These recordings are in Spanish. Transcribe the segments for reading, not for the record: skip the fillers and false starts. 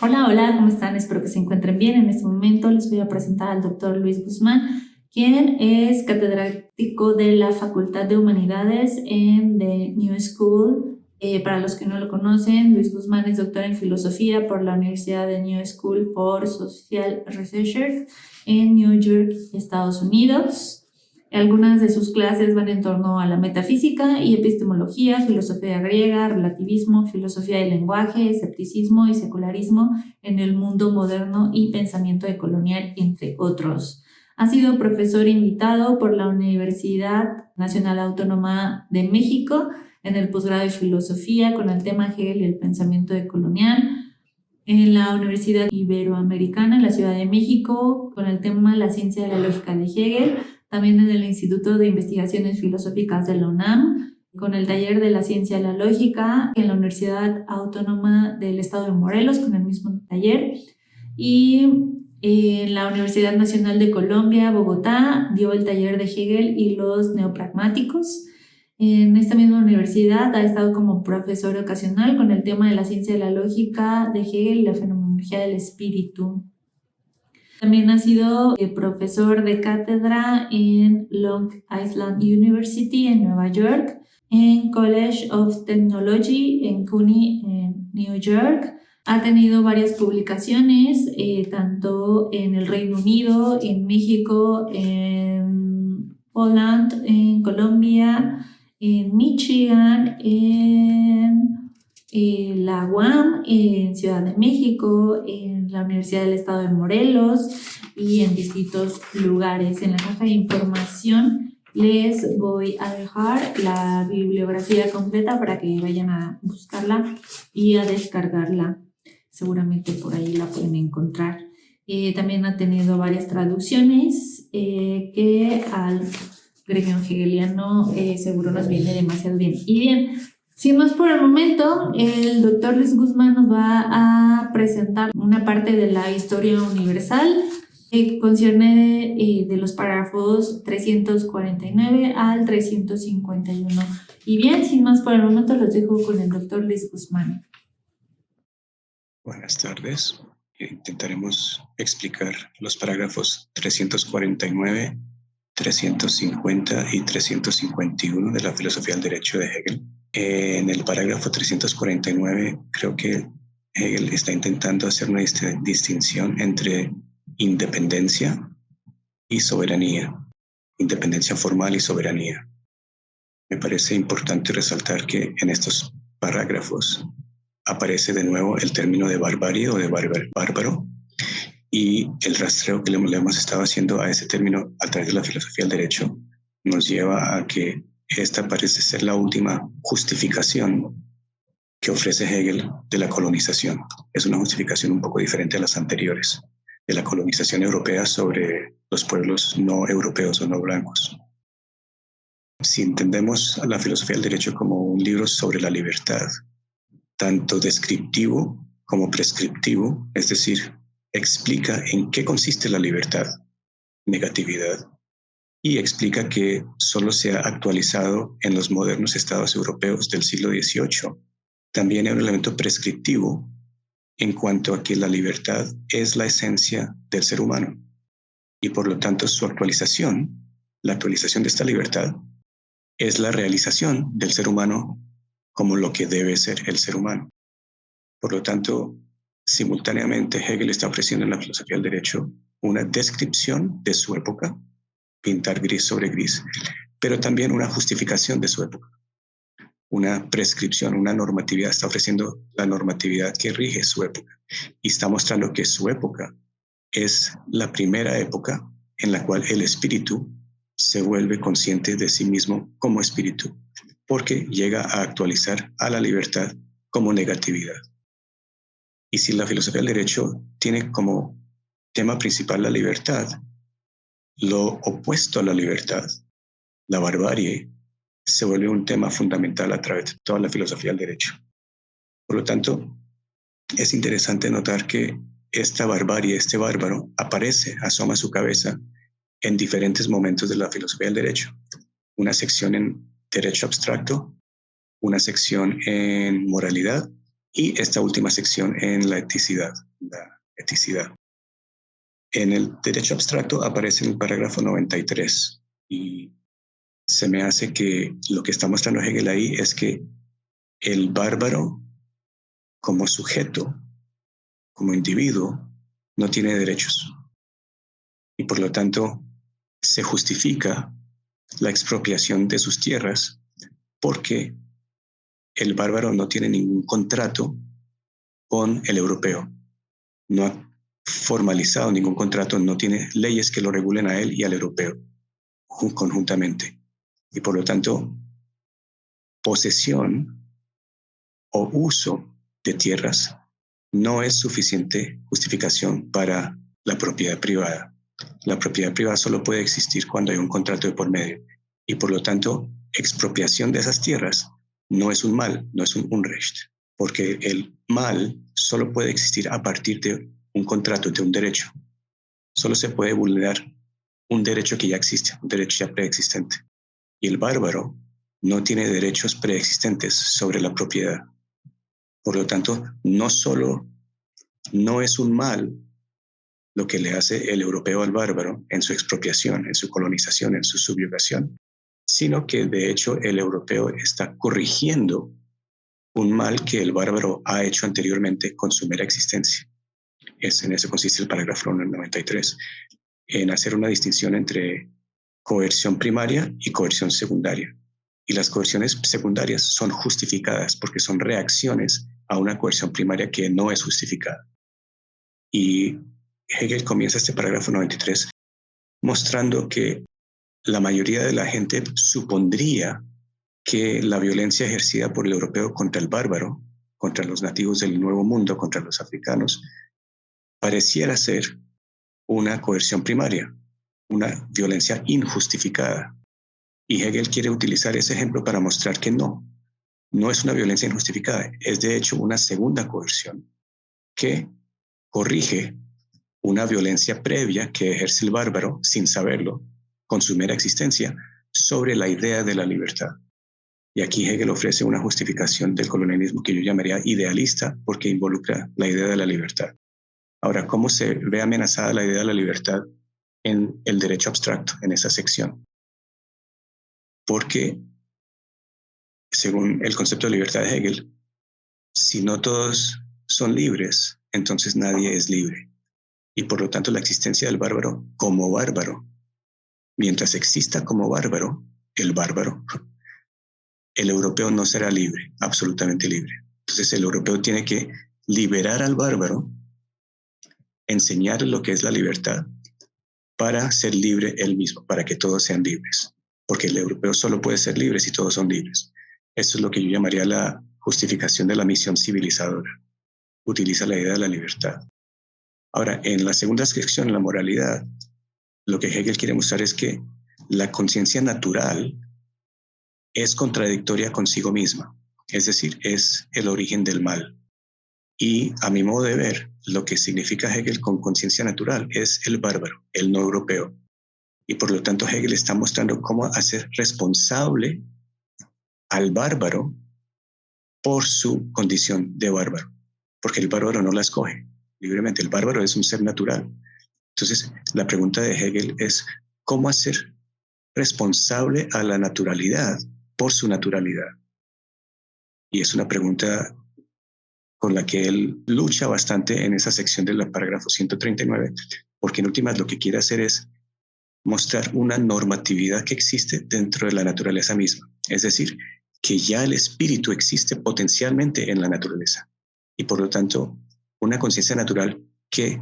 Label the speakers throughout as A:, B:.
A: Hola, hola, ¿cómo están? Espero que se encuentren bien. En este momento les voy a presentar al doctor Luis Guzmán, quien es catedrático de la Facultad de Humanidades en The New School. Para los que no lo conocen, Luis Guzmán es doctor en filosofía por la Universidad de New School for Social Research en New York, Estados Unidos. Algunas de sus clases van en torno a la metafísica y epistemología, filosofía griega, relativismo, filosofía del lenguaje, escepticismo y secularismo en el mundo moderno y pensamiento decolonial, entre otros. Ha sido profesor invitado por la Universidad Nacional Autónoma de México en el posgrado de filosofía con el tema Hegel y el pensamiento decolonial, en la Universidad Iberoamericana en la Ciudad de México con el tema La ciencia de la lógica de Hegel, también en el Instituto de Investigaciones Filosóficas de la UNAM, con el taller de la ciencia de la lógica en la Universidad Autónoma del Estado de Morelos, con el mismo taller, y en la Universidad Nacional de Colombia, Bogotá, dio el taller de Hegel y los neopragmáticos. En esta misma universidad ha estado como profesor ocasional con el tema de la ciencia de la lógica de Hegel y la fenomenología del espíritu. También ha sido profesor de cátedra en Long Island University en Nueva York, en College of Technology en CUNY en New York. Ha tenido varias publicaciones, tanto en el Reino Unido, en México, en Poland, en Colombia, en Michigan, en la UAM, en Ciudad de México, en la Universidad del Estado de Morelos y en distintos lugares. En la caja de información les voy a dejar la bibliografía completa para que vayan a buscarla y a descargarla. Seguramente por ahí la pueden encontrar. También ha tenido varias traducciones que al gremio hegeliano seguro nos viene demasiado bien. Y bien, sin más por el momento, el doctor Luis Guzmán nos va a presentar una parte de la historia universal que concierne de los párrafos 349 al 351. Y bien, sin más por el momento, los dejo con el doctor Luis Guzmán.
B: Buenas tardes. Intentaremos explicar los parágrafos 349, 350 y 351 de la filosofía del derecho de Hegel. En el parágrafo 349 creo que Hegel está intentando hacer una distinción entre independencia y soberanía, independencia formal y soberanía. Me parece importante resaltar que en estos parágrafos aparece de nuevo el término de barbarie o de bárbaro, y el rastreo que le hemos estado haciendo a ese término a través de la filosofía del derecho nos lleva a que esta parece ser la última justificación que ofrece Hegel de la colonización. Es una justificación un poco diferente a las anteriores, de la colonización europea sobre los pueblos no europeos o no blancos. Si entendemos a la filosofía del derecho como un libro sobre la libertad, tanto descriptivo como prescriptivo, es decir, explica en qué consiste la libertad, negatividad, y explica que solo se ha actualizado en los modernos estados europeos del siglo XVIII. También hay un elemento prescriptivo en cuanto a que la libertad es la esencia del ser humano y por lo tanto su actualización, la actualización de esta libertad, es la realización del ser humano como lo que debe ser el ser humano. Por lo tanto, simultáneamente Hegel está ofreciendo en la filosofía del derecho una descripción de su época, pintar gris sobre gris, pero también una justificación de su época, una prescripción, una normatividad. Está ofreciendo la normatividad que rige su época y está mostrando que su época es la primera época en la cual el espíritu se vuelve consciente de sí mismo como espíritu, porque llega a actualizar a la libertad como negatividad. Y si la filosofía del derecho tiene como tema principal la libertad, lo opuesto a la libertad, la barbarie, se vuelve un tema fundamental a través de toda la filosofía del derecho. Por lo tanto, es interesante notar que esta barbarie, este bárbaro, asoma su cabeza en diferentes momentos de la filosofía del derecho. Una sección en derecho abstracto, una sección en moralidad y esta última sección en la eticidad. la eticidad. En el derecho abstracto aparece en el parágrafo 93 y se me hace que lo que está mostrando Hegel ahí es que el bárbaro como sujeto, como individuo, no tiene derechos y por lo tanto se justifica la expropiación de sus tierras porque el bárbaro no tiene ningún contrato con el europeo, no ha formalizado ningún contrato, no tiene leyes que lo regulen a él y al europeo conjuntamente. Y por lo tanto, posesión o uso de tierras no es suficiente justificación para la propiedad privada. La propiedad privada solo puede existir cuando hay un contrato de por medio. Y por lo tanto, expropiación de esas tierras no es un mal, no es un Unrecht, porque el mal solo puede existir a partir de un contrato, de un derecho. Solo se puede vulnerar un derecho que ya existe, un derecho ya preexistente. Y el bárbaro no tiene derechos preexistentes sobre la propiedad. Por lo tanto, no solo no es un mal lo que le hace el europeo al bárbaro en su expropiación, en su colonización, en su subyugación, sino que de hecho el europeo está corrigiendo un mal que el bárbaro ha hecho anteriormente con su mera existencia. En eso consiste el parágrafo 93, en hacer una distinción entre coerción primaria y coerción secundaria. Y las coerciones secundarias son justificadas porque son reacciones a una coerción primaria que no es justificada. Y Hegel comienza este parágrafo 93 mostrando que la mayoría de la gente supondría que la violencia ejercida por el europeo contra el bárbaro, contra los nativos del Nuevo Mundo, contra los africanos, pareciera ser una coerción primaria, una violencia injustificada. Y Hegel quiere utilizar ese ejemplo para mostrar que no es una violencia injustificada, es de hecho una segunda coerción que corrige una violencia previa que ejerce el bárbaro sin saberlo, con su mera existencia, sobre la idea de la libertad. Y aquí Hegel ofrece una justificación del colonialismo que yo llamaría idealista porque involucra la idea de la libertad. Ahora, ¿cómo se ve amenazada la idea de la libertad en el derecho abstracto, en esa sección? Porque, según el concepto de libertad de Hegel, si no todos son libres, entonces nadie es libre. Y por lo tanto la existencia del bárbaro como bárbaro, mientras exista como bárbaro, el europeo no será libre, absolutamente libre. Entonces el europeo tiene que liberar al bárbaro, enseñar lo que es la libertad para ser libre él mismo, para que todos sean libres. Porque el europeo solo puede ser libre si todos son libres. Eso es lo que yo llamaría la justificación de la misión civilizadora. Utiliza la idea de la libertad. Ahora, en la segunda sección, la moralidad, lo que Hegel quiere mostrar es que la conciencia natural es contradictoria consigo misma, es decir, es el origen del mal. Y a mi modo de ver, lo que significa Hegel con conciencia natural es el bárbaro, el no europeo. Y por lo tanto Hegel está mostrando cómo hacer responsable al bárbaro por su condición de bárbaro, porque el bárbaro no la escoge libremente, el bárbaro es un ser natural. Entonces, la pregunta de Hegel es cómo hacer responsable a la naturalidad por su naturalidad. Y es una pregunta con la que él lucha bastante en esa sección del parágrafo 139, porque en últimas lo que quiere hacer es mostrar una normatividad que existe dentro de la naturaleza misma. Es decir, que ya el espíritu existe potencialmente en la naturaleza. Y por lo tanto, una conciencia natural que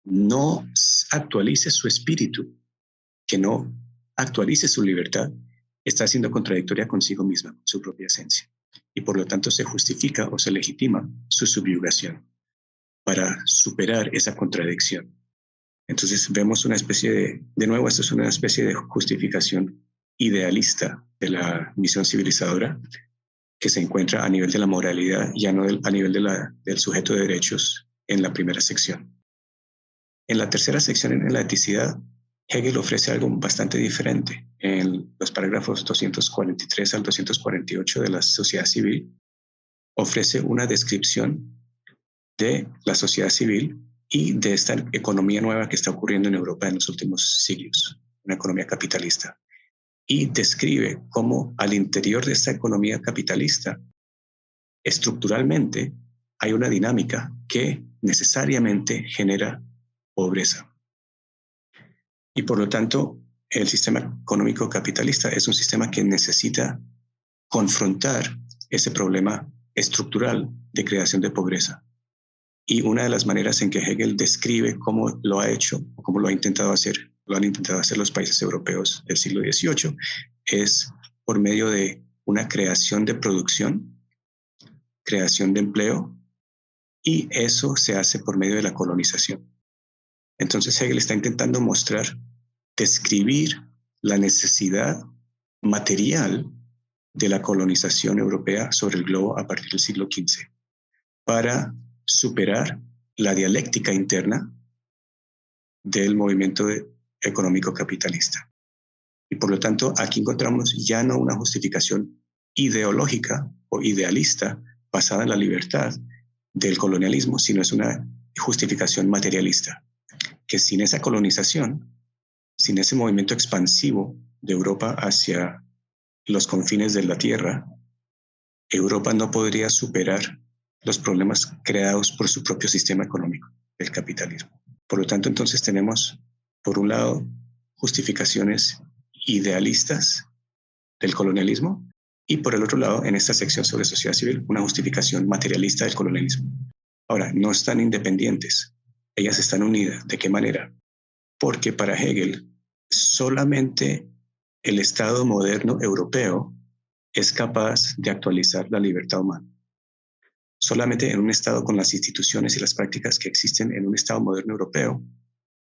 B: no actualice su espíritu, que no actualice su libertad, está siendo contradictoria consigo misma, con su propia esencia. Y por lo tanto se justifica o se legitima su subyugación para superar esa contradicción. Entonces vemos una especie de nuevo, esto es una especie de justificación idealista de la misión civilizadora que se encuentra a nivel de la moralidad, ya no a nivel del sujeto de derechos en la primera sección. En la tercera sección, en la eticidad, Hegel ofrece algo bastante diferente. En los parágrafos 243 al 248 de la sociedad civil, ofrece una descripción de la sociedad civil y de esta economía nueva que está ocurriendo en Europa en los últimos siglos, una economía capitalista. Y describe cómo al interior de esta economía capitalista, estructuralmente, hay una dinámica que necesariamente genera pobreza. Y por lo tanto, el sistema económico capitalista es un sistema que necesita confrontar ese problema estructural de creación de pobreza. Y una de las maneras en que Hegel describe cómo lo ha hecho, o cómo lo han intentado hacer los países europeos del siglo XVIII, es por medio de una creación de producción, creación de empleo, y eso se hace por medio de la colonización. Entonces Hegel está intentando describir la necesidad material de la colonización europea sobre el globo a partir del siglo XV para superar la dialéctica interna del movimiento económico capitalista. Y por lo tanto, aquí encontramos ya no una justificación ideológica o idealista basada en la libertad del colonialismo, sino es una justificación materialista, que sin esa colonización, sin ese movimiento expansivo de Europa hacia los confines de la Tierra, Europa no podría superar los problemas creados por su propio sistema económico, el capitalismo. Por lo tanto, entonces tenemos, por un lado, justificaciones idealistas del colonialismo y por el otro lado, en esta sección sobre sociedad civil, una justificación materialista del colonialismo. Ahora, no están independientes, ellas están unidas. ¿De qué manera? Porque para Hegel, solamente el Estado moderno europeo es capaz de actualizar la libertad humana. Solamente en un Estado con las instituciones y las prácticas que existen en un Estado moderno europeo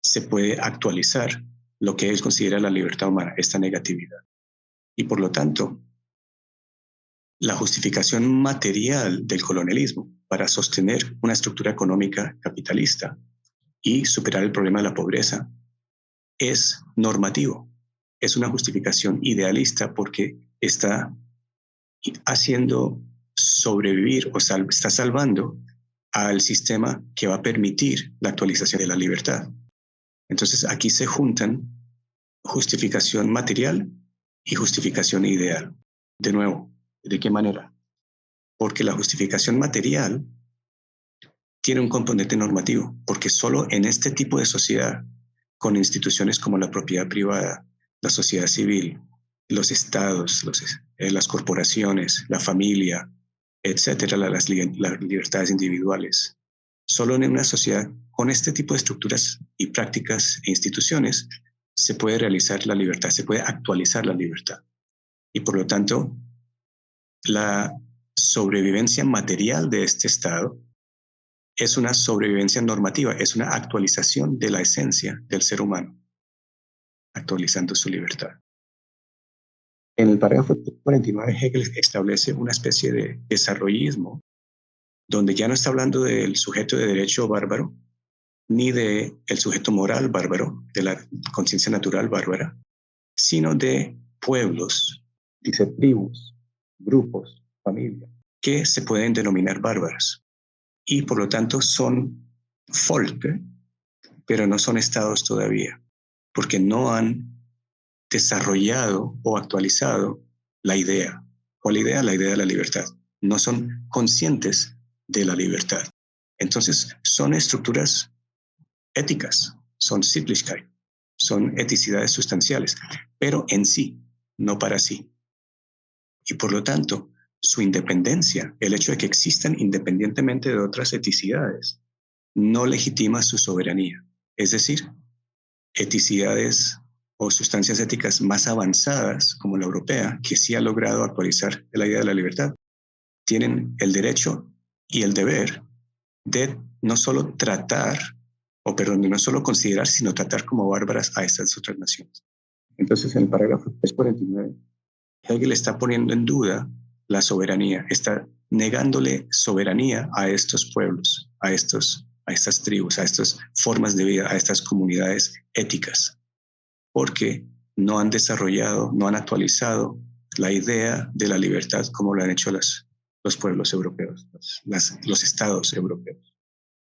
B: se puede actualizar lo que él considera la libertad humana, esta negatividad. Y por lo tanto, la justificación material del colonialismo para sostener una estructura económica capitalista y superar el problema de la pobreza es normativo. Es una justificación idealista porque está haciendo sobrevivir o está salvando al sistema que va a permitir la actualización de la libertad. Entonces aquí se juntan justificación material y justificación ideal. De nuevo, ¿de qué manera? Porque la justificación material tiene un componente normativo, porque solo en este tipo de sociedad, con instituciones como la propiedad privada, la sociedad civil, los estados, las corporaciones, la familia, etcétera, las libertades individuales. Solo en una sociedad con este tipo de estructuras y prácticas e instituciones se puede realizar la libertad, se puede actualizar la libertad. Y por lo tanto, la sobrevivencia material de este Estado es una sobrevivencia normativa, es una actualización de la esencia del ser humano, actualizando su libertad. En el párrafo 49, Hegel establece una especie de desarrollismo donde ya no está hablando del sujeto de derecho bárbaro, ni del sujeto moral bárbaro, de la conciencia natural bárbara, sino de pueblos, dice tribus, grupos, familias, que se pueden denominar bárbaras. Y por lo tanto son folk, pero no son estados todavía, porque no han desarrollado o actualizado la idea. ¿Cuál idea? La idea de la libertad. No son conscientes de la libertad. Entonces son estructuras éticas, son Sittlichkeit, son eticidades sustanciales, pero en sí, no para sí. Y por lo tanto, su independencia, el hecho de que existan independientemente de otras eticidades, no legitima su soberanía. Es decir, eticidades o sustancias éticas más avanzadas, como la europea, que sí ha logrado actualizar la idea de la libertad, tienen el derecho y el deber de no solo no solo considerar, sino tratar como bárbaras a estas otras naciones. Entonces, en el parágrafo 349, Hegel está poniendo en duda la soberanía, está negándole soberanía a estos pueblos, a estas tribus, a estas formas de vida, a estas comunidades éticas, porque no han desarrollado, no han actualizado la idea de la libertad como lo han hecho los pueblos europeos, los estados europeos.